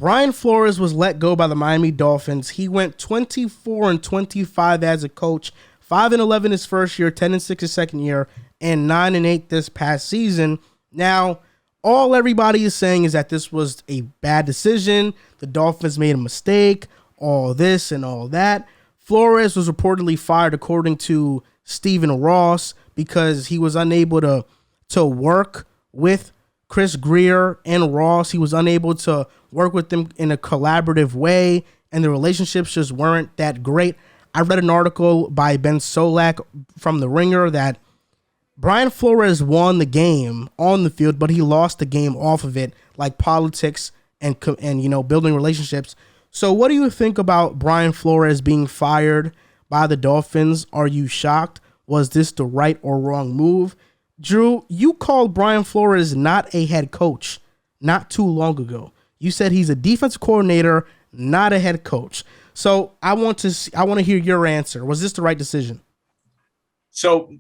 Brian Flores was let go by the Miami Dolphins. He went 24-25 as a coach, 5-11 his first year, 10-6 his second year, and 9-8 this past season. Now, all everybody is saying is that this was a bad decision. The Dolphins made a mistake, all this and all that. Flores was reportedly fired, according to Stephen Ross, because he was unable to work with Chris Greer and Ross. He was unable to work with them in a collaborative way, and the relationships just weren't that great. I read an article by Ben Solak from The Ringer that Brian Flores won the game on the field, but he lost the game off of it, like politics and building relationships. So what do you think about Brian Flores being fired by the Dolphins? Are you shocked? Was this the right or wrong move? Drew, you called Brian Flores not a head coach not too long ago. You said he's a defensive coordinator, not a head coach. So I want to hear your answer. Was this the right decision? So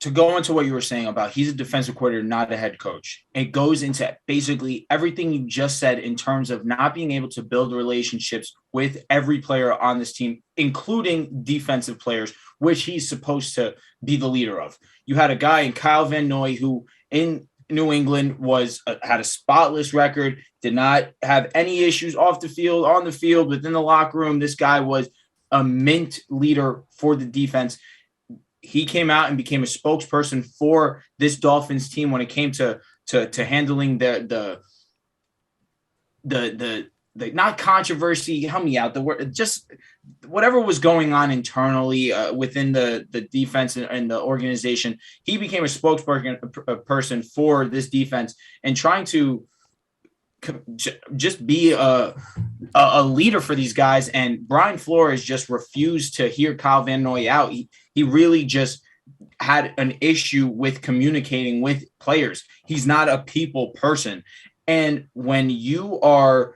to go into what you were saying about he's a defensive coordinator, not a head coach, it goes into basically everything you just said in terms of not being able to build relationships with every player on this team, including defensive players, which he's supposed to be the leader of. You had a guy in Kyle Van Noy who in New England had a spotless record, did not have any issues off the field, on the field, within the locker room. This guy was a mint leader for the defense. He came out and became a spokesperson for this Dolphins team when it came to handling the not controversy, help me out, the word, just whatever was going on internally within the defense and the organization. He became a spokesperson for this defense and trying to just be a leader for these guys. And Brian Flores just refused to hear Kyle Van Noy out. He really just had an issue with communicating with players. He's not a people person. And when you are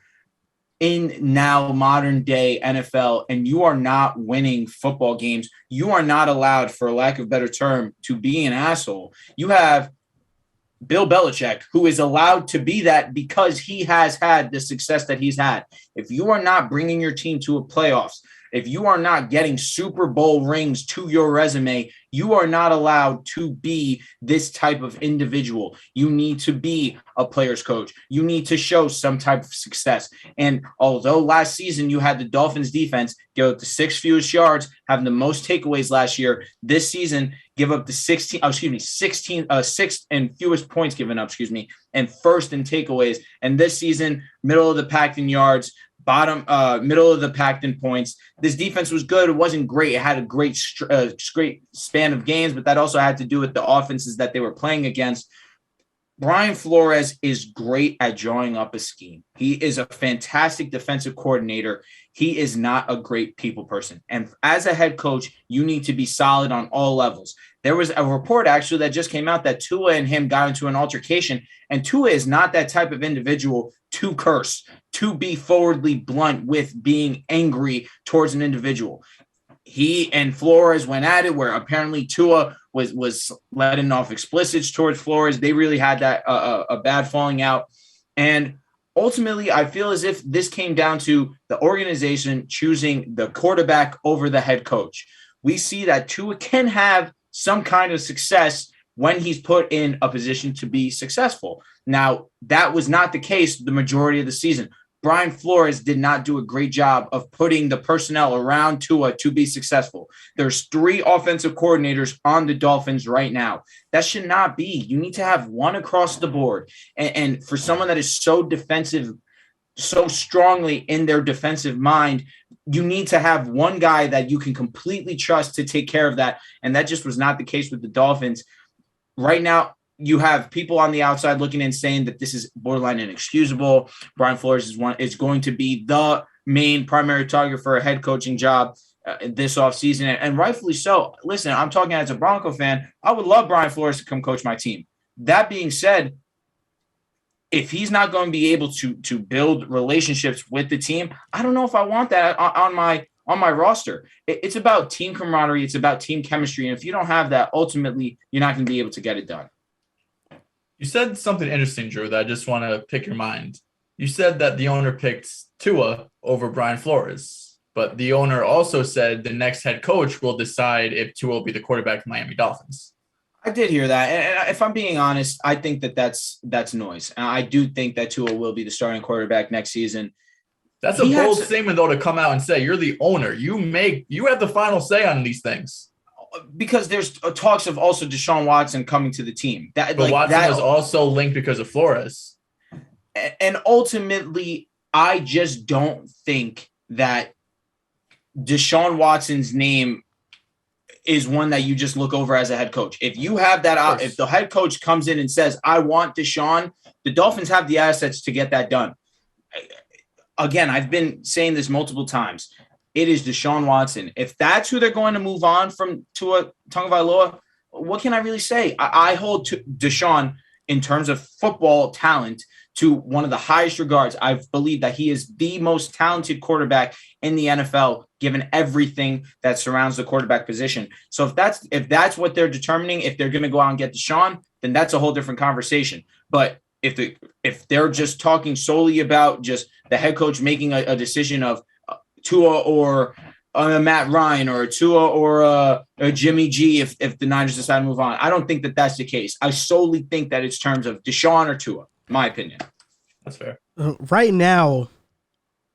in now modern day NFL and you are not winning football games, you are not allowed, for lack of a better term, to be an asshole. You have Bill Belichick, who is allowed to be that because he has had the success that he's had. If you are not bringing your team to a playoffs, if you are not getting Super Bowl rings to your resume, you are not allowed to be this type of individual. You need to be a player's coach. You need to show some type of success. And although last season you had the Dolphins defense give up the sixth yards, having the most takeaways last year, this season give up the sixth and fewest points given up, and first in takeaways. And this season, middle of the pack in yards, middle of the pack in points. This defense was good. It wasn't great. It had a great span of games, but that also had to do with the offenses that they were playing against. Brian Flores is great at drawing up a scheme. He is a fantastic defensive coordinator. He is not a great people person. And as a head coach, you need to be solid on all levels. There was a report actually that just came out that Tua and him got into an altercation, and Tua is not that type of individual to curse, to be forwardly blunt with being angry towards an individual. He and Flores went at it where apparently Tua was letting off explicits towards Flores. They really had that a bad falling out. And ultimately, I feel as if this came down to the organization choosing the quarterback over the head coach. We see that Tua can have some kind of success when he's put in a position to be successful. Now, that was not the case the majority of the season. Brian Flores did not do a great job of putting the personnel around Tua to be successful. There's 3 offensive coordinators on the Dolphins right now. That should not be. You need to have one across the board. And for someone that is so defensive, so strongly in their defensive mind, you need to have one guy that you can completely trust to take care of that. And that just was not the case with the Dolphins. Right now, you have people on the outside looking and saying that this is borderline inexcusable. Brian Flores is going to be the main primary target for a head coaching job this offseason, and rightfully so. Listen, I'm talking as a Bronco fan. I would love Brian Flores to come coach my team. That being said, if he's not going to be able to build relationships with the team, I don't know if I want that on my roster. It's about team camaraderie. It's about team chemistry. And if you don't have that, ultimately, you're not going to be able to get it done. You said something interesting, Drew, that I just want to pick your mind. You said that the owner picked Tua over Brian Flores, but the owner also said the next head coach will decide if Tua will be the quarterback of Miami Dolphins. I did hear that. And if I'm being honest, I think that's noise. And I do think that Tua will be the starting quarterback next season. That's a bold statement, though, to come out and say you're the owner. You have the final say on these things. Because there's talks of also Deshaun Watson coming to the team. But Watson was also linked because of Flores. And ultimately, I just don't think that Deshaun Watson's name is one that you just look over as a head coach. If you have that out, if the head coach comes in and says, I want Deshaun, the Dolphins have the assets to get that done. Again, I've been saying this multiple times. It is Deshaun Watson. If that's who they're going to move on from Tua Tagovailoa, what can I really say? I hold Deshaun in terms of football talent to one of the highest regards. I believe that he is the most talented quarterback in the NFL, given everything that surrounds the quarterback position. So if that's what they're determining, if they're going to go out and get Deshaun, then that's a whole different conversation. But if they're just talking solely about just the head coach making a decision of Tua or Matt Ryan or Tua or Jimmy G, if the Niners decide to move on, I don't think that that's the case. I solely think that it's terms of Deshaun or Tua, in my opinion. That's fair. Right now,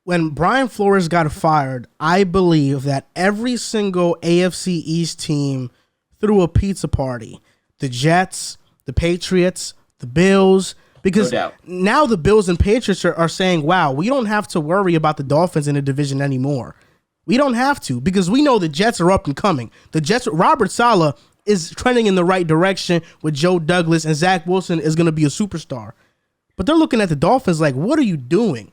when Brian Flores got fired, I believe that every single AFC East team threw a pizza party. The Jets, the Patriots, the Bills, because now the Bills and Patriots are saying, wow, we don't have to worry about the Dolphins in the division anymore. We don't have to, because we know the Jets are up and coming. The Jets, Robert Saleh is trending in the right direction with Joe Douglas, and Zach Wilson is going to be a superstar. But they're looking at the Dolphins like, what are you doing?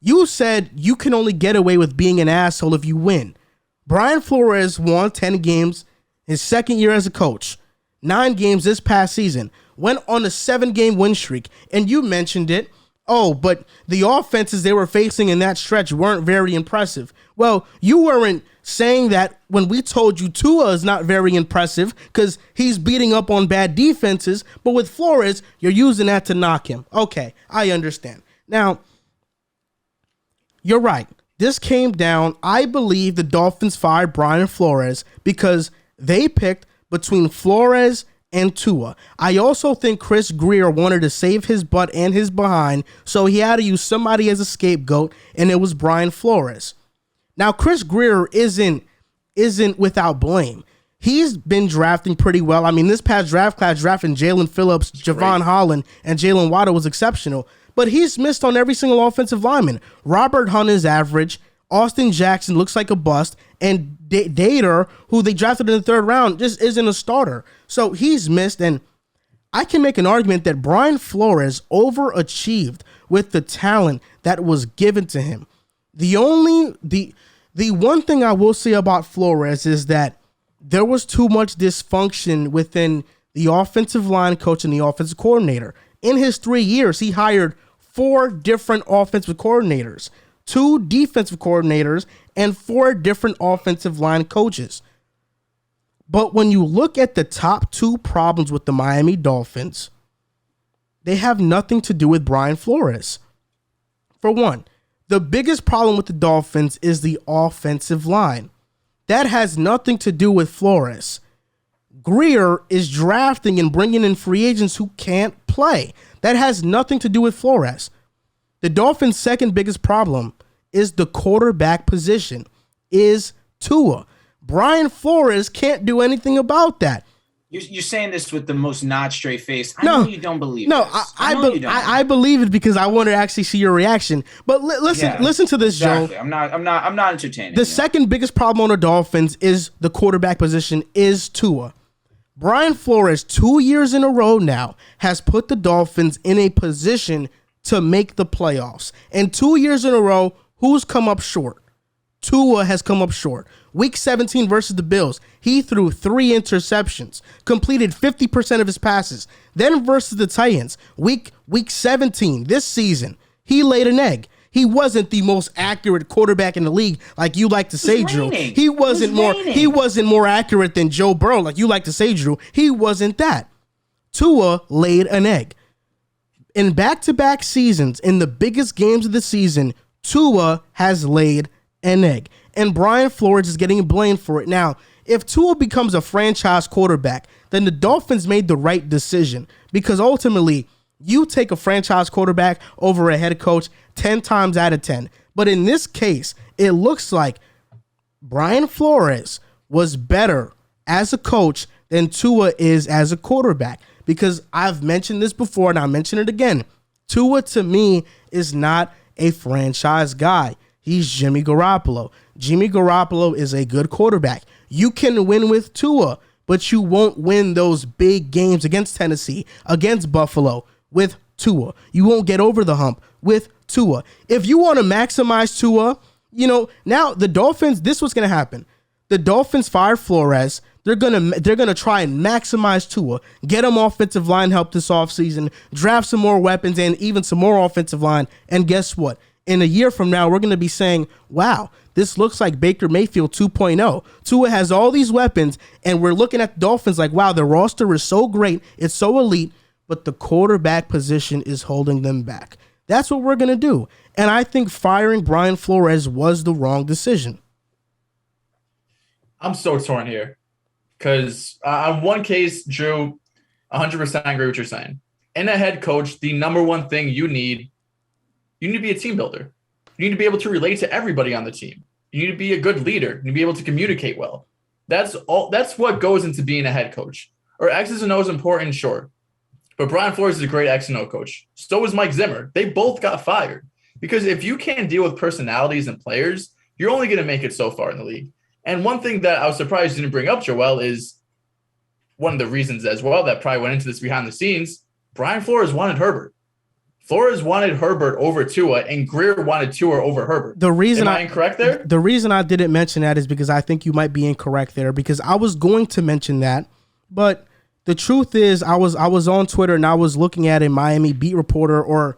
You said you can only get away with being an asshole if you win. Brian Flores won 10 games his second year as a coach, 9 games this past season, went on a 7-game win streak, and you mentioned it. Oh, but the offenses they were facing in that stretch weren't very impressive. Well, you weren't saying that when we told you Tua is not very impressive because he's beating up on bad defenses, but with Flores, you're using that to knock him. Okay, I understand. Now, you're right. This came down, I believe the Dolphins fired Brian Flores because they picked between Flores and Tua. I also think Chris Grier wanted to save his butt and his behind, so he had to use somebody as a scapegoat, and it was Brian Flores. Now, Chris Grier isn't without blame. He's been drafting pretty well. I mean, this past draft class, drafting Jalen Phillips, Javon Holland, and Jalen Waddle was exceptional, but he's missed on every single offensive lineman. Robert Hunt is average. Austin Jackson looks like a bust, and Dater, who they drafted in the 3rd round, just isn't a starter. So he's missed, and I can make an argument that Brian Flores overachieved with the talent that was given to him. The one thing I will say about Flores is that there was too much dysfunction within the offensive line coach and the offensive coordinator. In his 3 years, he hired 4 different offensive coordinators, 2 defensive coordinators, and 4 different offensive line coaches. But when you look at the top 2 problems with the Miami Dolphins, they have nothing to do with Brian Flores. For one, the biggest problem with the Dolphins is the offensive line. That has nothing to do with Flores. Grier is drafting and bringing in free agents who can't play. That has nothing to do with Flores. The Dolphins' second biggest problem is the quarterback position, is Tua. Brian Flores can't do anything about that. You're saying this with the most not straight face. I know you don't believe no, this. I believe it because I want to actually see your reaction. But listen to this, exactly. Joe. I'm not entertaining. The second biggest problem on the Dolphins is the quarterback position, is Tua. Brian Flores, 2 years in a row now, has put the Dolphins in a position to make the playoffs. And 2 years in a row, who's come up short? Tua has come up short. Week 17 versus the Bills, he threw 3 interceptions, completed 50% of his passes. Then versus the Titans, week 17 this season, he laid an egg. He wasn't the most accurate quarterback in the league, like you like to say, Drew. He wasn't more accurate than Joe Burrow, like you like to say, Drew. He wasn't that. Tua laid an egg. In back-to-back seasons, in the biggest games of the season, Tua has laid an egg. And Brian Flores is getting blamed for it. Now, if Tua becomes a franchise quarterback, then the Dolphins made the right decision. Because ultimately, you take a franchise quarterback over a head coach 10 times out of 10. But in this case, it looks like Brian Flores was better as a coach than Tua is as a quarterback. Because I've mentioned this before, and I'll mention it again. Tua, to me, is not a franchise guy. He's Jimmy Garoppolo. Jimmy Garoppolo is a good quarterback. You can win with Tua, but you won't win those big games against Tennessee, against Buffalo with Tua. You won't get over the hump with Tua. If you want to maximize Tua, now the Dolphins, this is what's going to happen. The Dolphins fire Flores. They're gonna try and maximize Tua, get him offensive line help this offseason, draft some more weapons and even some more offensive line. And guess what? In a year from now, we're going to be saying, wow, this looks like Baker Mayfield 2.0. Tua has all these weapons, and we're looking at the Dolphins like, wow, their roster is so great, it's so elite, but the quarterback position is holding them back. That's what we're going to do. And I think firing Brian Flores was the wrong decision. I'm so torn here. Because on one case, Drew, 100% agree with what you're saying. In a head coach, the number one thing you need to be a team builder. You need to be able to relate to everybody on the team. You need to be a good leader. You need to be able to communicate well. That's what goes into being a head coach. Or X's and O's important, sure. But Brian Flores is a great X and O coach. So is Mike Zimmer. They both got fired. Because if you can't deal with personalities and players, you're only going to make it so far in the league. And one thing that I was surprised you didn't bring up, Joel, is one of the reasons as well that probably went into this behind the scenes. Brian Flores wanted Herbert. Flores wanted Herbert over Tua, and Greer wanted Tua over Herbert. Am I incorrect there? The reason I didn't mention that is because I think you might be incorrect there, because I was going to mention that, but the truth is I was on Twitter and I was looking at a Miami beat reporter or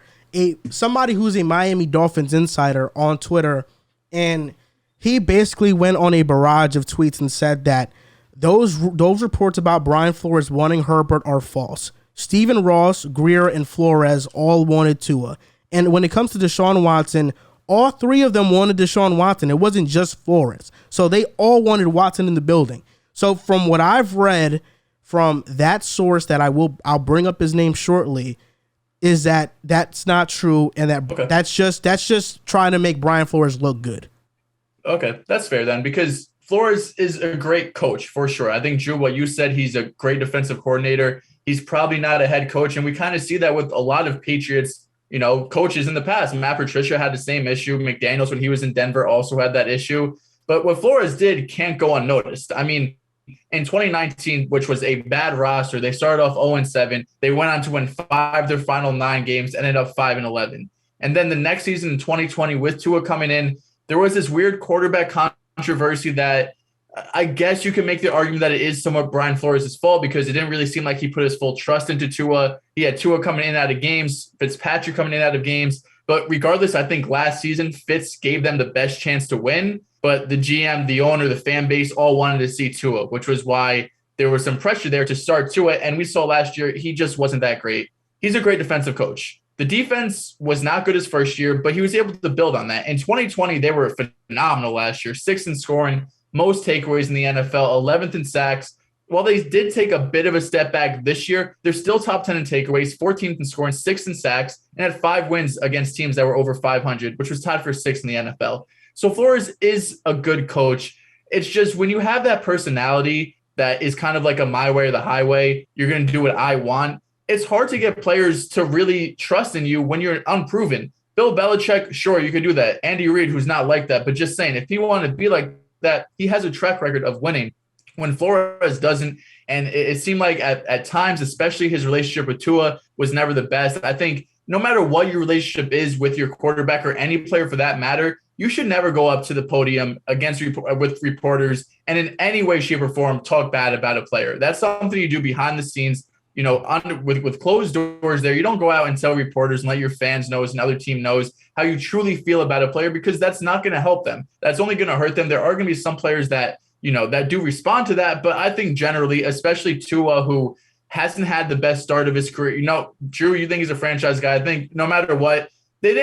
somebody who's a Miami Dolphins insider on Twitter, and he basically went on a barrage of tweets and said that those reports about Brian Flores wanting Herbert are false. Stephen Ross, Greer, and Flores all wanted Tua. And when it comes to Deshaun Watson, all three of them wanted Deshaun Watson. It wasn't just Flores. So they all wanted Watson in the building. So from what I've read from that source that I'll bring up his name shortly, is that that's not true, and that's just trying to make Brian Flores look good. Okay, that's fair then, because Flores is a great coach for sure. I think, Drew, what you said, he's a great defensive coordinator. He's probably not a head coach, and we kind of see that with a lot of Patriots, coaches in the past. Matt Patricia had the same issue. McDaniels, when he was in Denver, also had that issue. But what Flores did can't go unnoticed. I mean, in 2019, which was a bad roster, they started off 0-7. They went on to win 5 of their final 9 games, ended up 5-11. And then the next season in 2020, with Tua coming in, there was this weird quarterback controversy that I guess you can make the argument that it is somewhat Brian Flores' fault, because it didn't really seem like he put his full trust into Tua. He had Tua coming in and out of games, Fitzpatrick coming in and out of games. But regardless, I think last season Fitz gave them the best chance to win. But the GM, the owner, the fan base all wanted to see Tua, which was why there was some pressure there to start Tua. And we saw last year he just wasn't that great. He's a great defensive coach. The defense was not good his first year, but he was able to build on that. In 2020, they were phenomenal last year, 6th in scoring, most takeaways in the NFL, 11th in sacks. While they did take a bit of a step back this year, they're still top 10 in takeaways, 14th in scoring, 6th in sacks, and had 5 wins against teams that were over 500, which was tied for 6th in the NFL. So Flores is a good coach. It's just when you have that personality that is kind of like a my way or the highway, you're going to do what I want. It's hard to get players to really trust in you when you're unproven. Bill Belichick, sure, you could do that. Andy Reid, who's not like that, but just saying, if he wanted to be like that, he has a track record of winning. When Flores doesn't, and it seemed like at times, especially his relationship with Tua was never the best. I think no matter what your relationship is with your quarterback or any player for that matter, you should never go up to the podium with reporters and in any way, shape, or form talk bad about a player. That's something you do behind the scenes. With closed doors there, you don't go out and tell reporters and let your fans know and other team knows how you truly feel about a player, because that's not going to help them. That's only going to hurt them. There are going to be some players that do respond to that. But I think generally, especially Tua, who hasn't had the best start of his career. Drew, you think he's a franchise guy. I think no matter what, they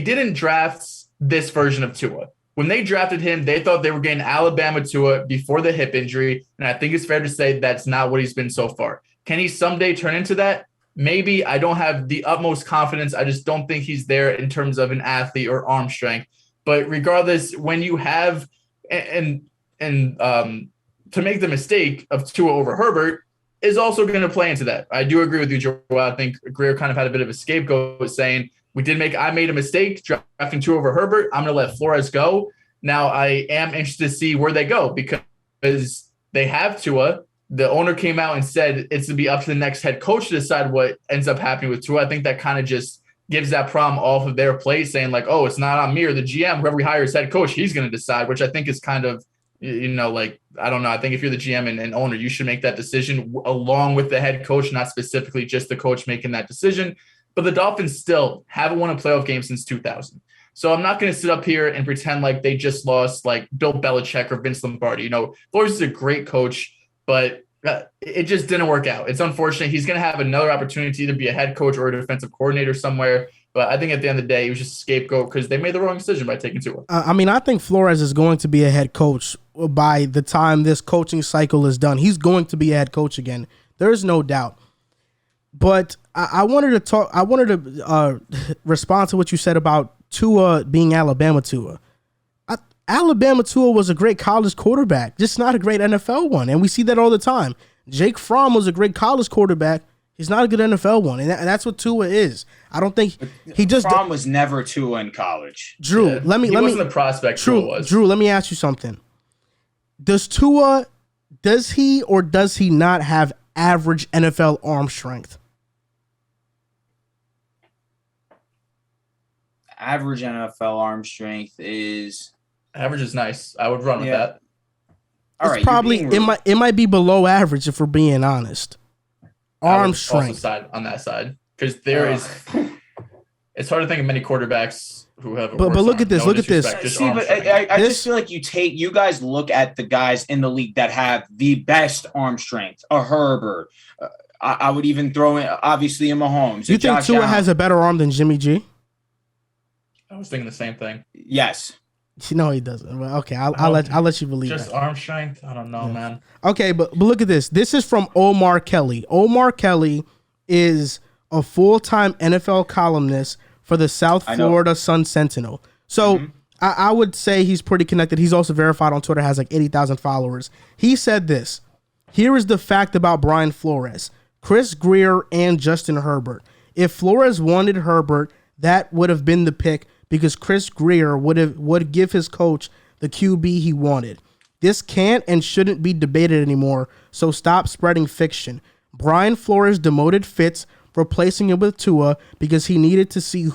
didn't draft this version of Tua. When they drafted him, they thought they were getting Alabama Tua before the hip injury. And I think it's fair to say that's not what he's been so far. Can he someday turn into that? Maybe. I don't have the utmost confidence. I just don't think he's there in terms of an athlete or arm strength. But regardless, when you have to make the mistake of Tua over Herbert is also going to play into that. I do agree with you, Joel. I think Greer kind of had a bit of a scapegoat saying, I made a mistake drafting Tua over Herbert. I'm going to let Flores go. Now I am interested to see where they go because they have Tua. The owner came out and said it's to be up to the next head coach to decide what ends up happening with Tua. I think that kind of just gives that problem off of their plate, saying like, oh, it's not on me or the GM. Whoever we hire as head coach, he's going to decide, which I think is kind of, I don't know. I think if you're the GM and owner, you should make that decision along with the head coach, not specifically just the coach making that decision. But the Dolphins still haven't won a playoff game since 2000. So I'm not going to sit up here and pretend like they just lost like Bill Belichick or Vince Lombardi. Flores is a great coach, but it just didn't work out. It's unfortunate. He's going to have another opportunity to either be a head coach or a defensive coordinator somewhere. But I think at the end of the day, he was just a scapegoat because they made the wrong decision by taking Tua. I think Flores is going to be a head coach by the time this coaching cycle is done. He's going to be a head coach again. There's no doubt. But I wanted to respond to what you said about Tua being Alabama Tua. Alabama Tua was a great college quarterback, just not a great NFL one. And we see that all the time. Jake Fromm was a great college quarterback. He's not a good NFL one. And that's what Tua is. I don't think he just. Fromm was never Tua in college. Drew, he wasn't the prospect Tua was. Drew, let me ask you something. Does he or does he not have average NFL arm strength? Average NFL arm strength is average is nice. I would run with that. All it's probably it might be below average if we're being honest. Arm strength also side on that side because there is. It's hard to think of many quarterbacks who have. But look at this. Look at this. See, but I just feel like you guys look at the guys in the league that have the best arm strength. A Herbert. I would even throw in obviously a Mahomes. You think Tua has a better arm than Jimmy G? I was thinking the same thing. Yes. No, he doesn't. Okay, I'll let you believe just that. Arm strength? I don't know, man. Okay, but look at this. This is from Omar Kelly. Omar Kelly is a full-time NFL columnist for the South Florida Sun Sentinel. So I would say he's pretty connected. He's also verified on Twitter, has like 80,000 followers. He said this. Here is the fact about Brian Flores, Chris Grier, and Justin Herbert. If Flores wanted Herbert, that would have been the pick because Chris Grier would give his coach the QB he wanted. This can't and shouldn't be debated anymore, so stop spreading fiction. Brian Flores demoted Fitz, replacing him with Tua because he needed to see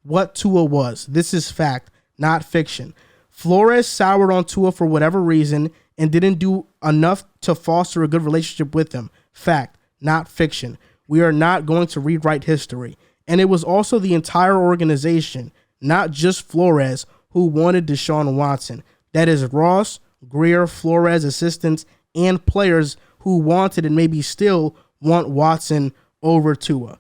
what Tua was. This is fact, not fiction. Flores soured on Tua for whatever reason and didn't do enough to foster a good relationship with him. Fact, not fiction. We are not going to rewrite history. And it was also the entire organization, not just Flores, who wanted Deshaun Watson. That is Ross, Grier, Flores, assistants, and players who wanted and maybe still want Watson over Tua.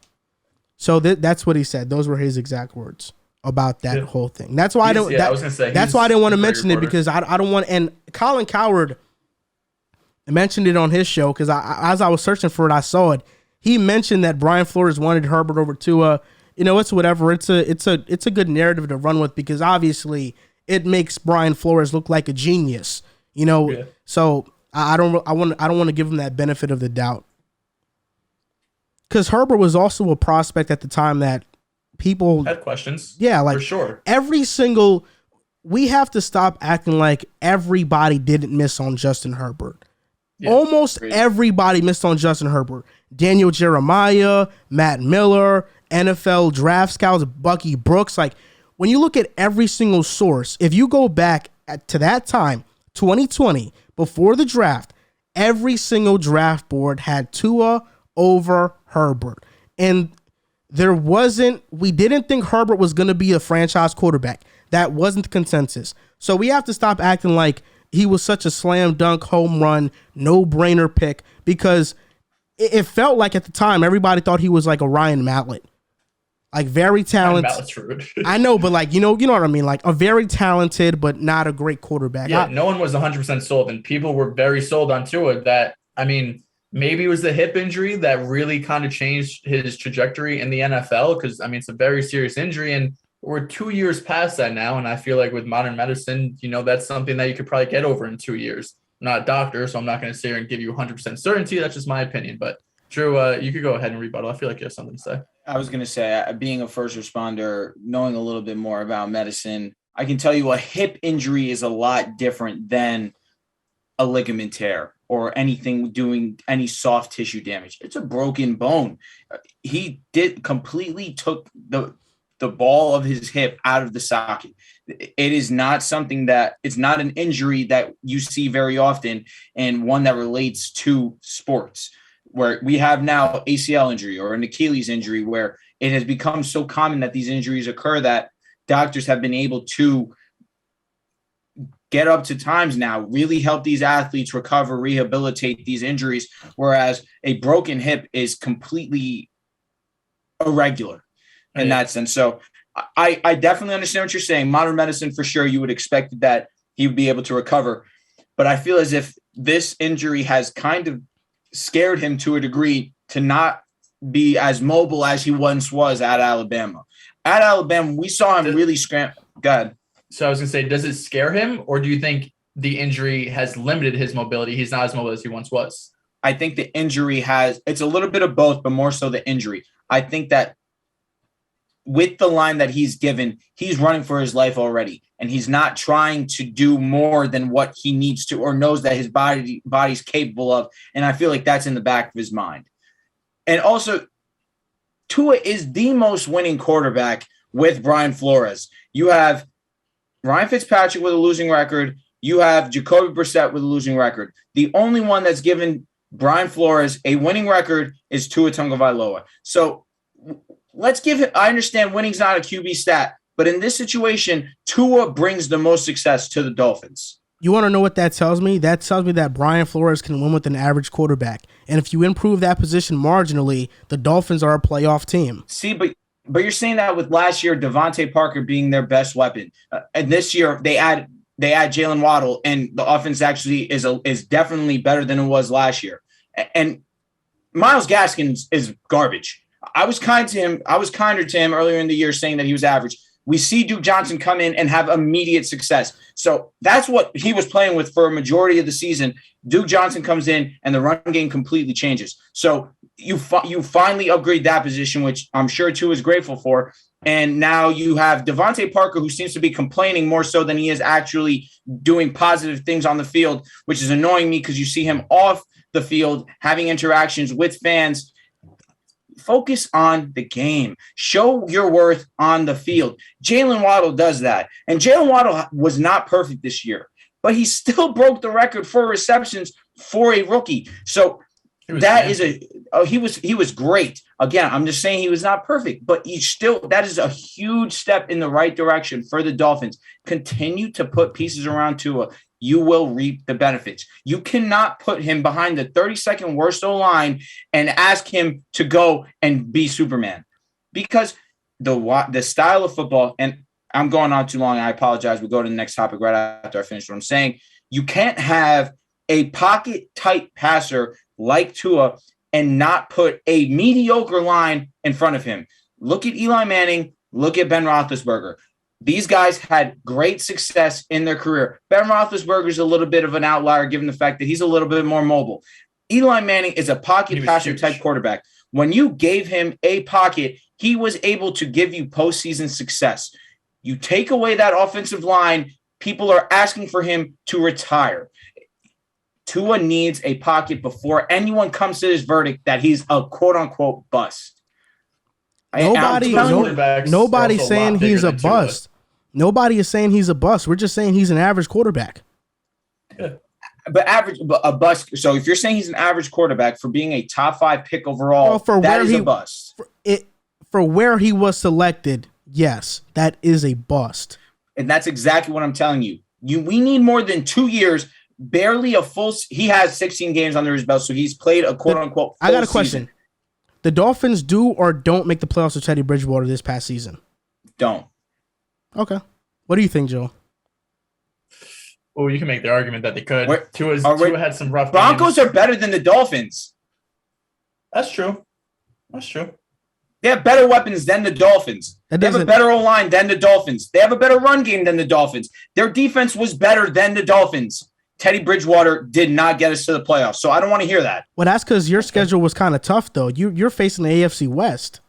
So that's what he said. Those were his exact words about that whole thing. That's why I don't. That's why I didn't want to mention it because I don't want. And Colin Cowherd mentioned it on his show because as I was searching for it, I saw it. He mentioned that Brian Flores wanted Herbert over Tua. It's whatever. It's a good narrative to run with because obviously it makes Brian Flores look like a genius. So I don't want to give him that benefit of the doubt because Herbert was also a prospect at the time that people had questions. Yeah, like for sure. We have to stop acting like everybody didn't miss on Justin Herbert. Yeah, almost everybody missed on Justin Herbert. Daniel Jeremiah, Matt Miller, NFL draft scouts, Bucky Brooks. Like when you look at every single source, if you go back to that time, 2020, before the draft, every single draft board had Tua over Herbert. And we didn't think Herbert was going to be a franchise quarterback. That wasn't the consensus. So we have to stop acting like he was such a slam dunk, home run, no-brainer pick because it felt like at the time everybody thought he was like a Ryan Mallett. Like very talented. I know, but like, you know what I mean? Like a very talented, but not a great quarterback. Yeah, no one was 100% sold, and people were very sold on Tua. That, I mean, maybe it was the hip injury that really kind of changed his trajectory in the NFL. Because, I mean, it's a very serious injury, and we're 2 years past that now. And I feel like with modern medicine, you know, that's something that you could probably get over in 2 years. I'm not a doctor, so I'm not going to sit here and give you 100% certainty. That's just my opinion. But Drew, you could go ahead and rebuttal. I feel like you have something to say. I was going to say, being a first responder, knowing a little bit more about medicine, I can tell you a hip injury is a lot different than a ligament tear or anything doing any soft tissue damage. It's a broken bone. He completely took the ball of his hip out of the socket. It is not something it's not an injury that you see very often, and one that relates to sports, where we have now ACL injury or an Achilles injury, where it has become so common that these injuries occur that doctors have been able to get up to times now, really help these athletes recover, rehabilitate these injuries, whereas a broken hip is completely irregular in that sense. So I definitely understand what you're saying. Modern medicine, for sure, you would expect that he would be able to recover. But I feel as if this injury has kind of scared him to a degree to not be as mobile as he once was at Alabama. At Alabama, we saw him really scramble. Go ahead. So I was going to say, does it scare him, or do you think the injury has limited his mobility? He's not as mobile as he once was. I think the injury it's a little bit of both, but more so the injury. I think that with the line that he's given, he's running for his life already, and he's not trying to do more than what he needs to or knows that his body's capable of. And I feel like that's in the back of his mind. And also, Tua is the most winning quarterback with Brian Flores. You have Ryan Fitzpatrick with a losing record. You have Jacoby Brissett with a losing record. The only one that's given Brian Flores a winning record is Tua Tagovailoa. So let's give it. I understand winning's not a QB stat, but in this situation, Tua brings the most success to the Dolphins. You want to know what that tells me? That tells me that Brian Flores can win with an average quarterback. And if you improve that position marginally, the Dolphins are a playoff team. See, but you're saying that with last year, Devontae Parker being their best weapon. And this year, they add Jalen Waddle, and the offense actually is definitely better than it was last year. And Myles Gaskins is garbage. I was kinder to him earlier in the year, saying that he was average. We see Duke Johnson come in and have immediate success. So that's what he was playing with for a majority of the season. Duke Johnson comes in and the run game completely changes. So you finally upgrade that position, which I'm sure Tua is grateful for. And now you have Devontae Parker, who seems to be complaining more so than he is actually doing positive things on the field, which is annoying me because you see him off the field having interactions with fans. Focus on the game. Show your worth on the field. Jalen Waddle does that. And Jalen Waddle was not perfect this year, but he still broke the record for receptions for a rookie. So he was great. Again, I'm just saying he was not perfect, but that is a huge step in the right direction for the Dolphins. Continue to put pieces around Tua. You will reap the benefits. You cannot put him behind the 32nd worst O-line and ask him to go and be Superman, because the style of football, and I'm going on too long, I apologize. We'll go to the next topic right after I finish what I'm saying. You can't have a pocket-type passer like Tua and not put a mediocre line in front of him. Look at Eli Manning. Look at Ben Roethlisberger. These guys had great success in their career. Ben Roethlisberger is a little bit of an outlier given the fact that he's a little bit more mobile. Eli Manning is a pocket passer type quarterback. When you gave him a pocket, he was able to give you postseason success. You take away that offensive line, people are asking for him to retire. Tua needs a pocket before anyone comes to this verdict that he's a quote-unquote bust. Nobody's saying he's a bust. Nobody is saying he's a bust. We're just saying he's an average quarterback. Yeah. But a bust. So if you're saying he's an average quarterback for being a top 5 pick overall, that is a bust. For where he was selected, yes, that is a bust. And that's exactly what I'm telling you. We need more than 2 years. barely a full. He has 16 games under his belt, so he's played a quote unquote. I got a question. Season. The Dolphins do or don't make the playoffs with Teddy Bridgewater this past season? Don't. Okay. What do you think, Joe? Oh, you can make the argument that they could. Tua had some rough Broncos games. are better than the Dolphins. That's true. They have better weapons than the Dolphins. They have a better O-line than the Dolphins. They have a better run game than the Dolphins. Their defense was better than the Dolphins. Teddy Bridgewater did not get us to the playoffs, so I don't want to hear that. Well, that's because your schedule was kind of tough, though. You're facing the AFC West.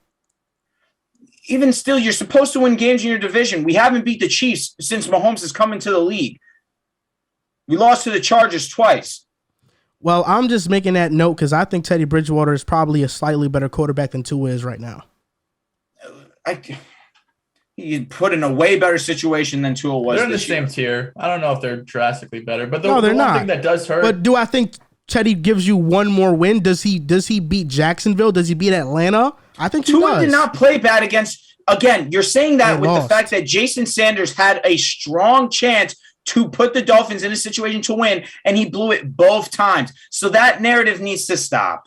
Even still, you're supposed to win games in your division. We haven't beat the Chiefs since Mahomes has come into the league. We lost to the Chargers twice. Well, I'm just making that note because I think Teddy Bridgewater is probably a slightly better quarterback than Tua is right now. He put in a way better situation than Tua was. They're in the same tier. I don't know if they're drastically better, but they're one not. Thing that does hurt. But do I think Teddy gives you one more win? Does he beat Jacksonville? Does he beat Atlanta? I think he Tua does. did not play bad against. Again, you're saying that with the fact that Jason Sanders had a strong chance to put the Dolphins in a situation to win, and he blew it both times. So that narrative needs to stop.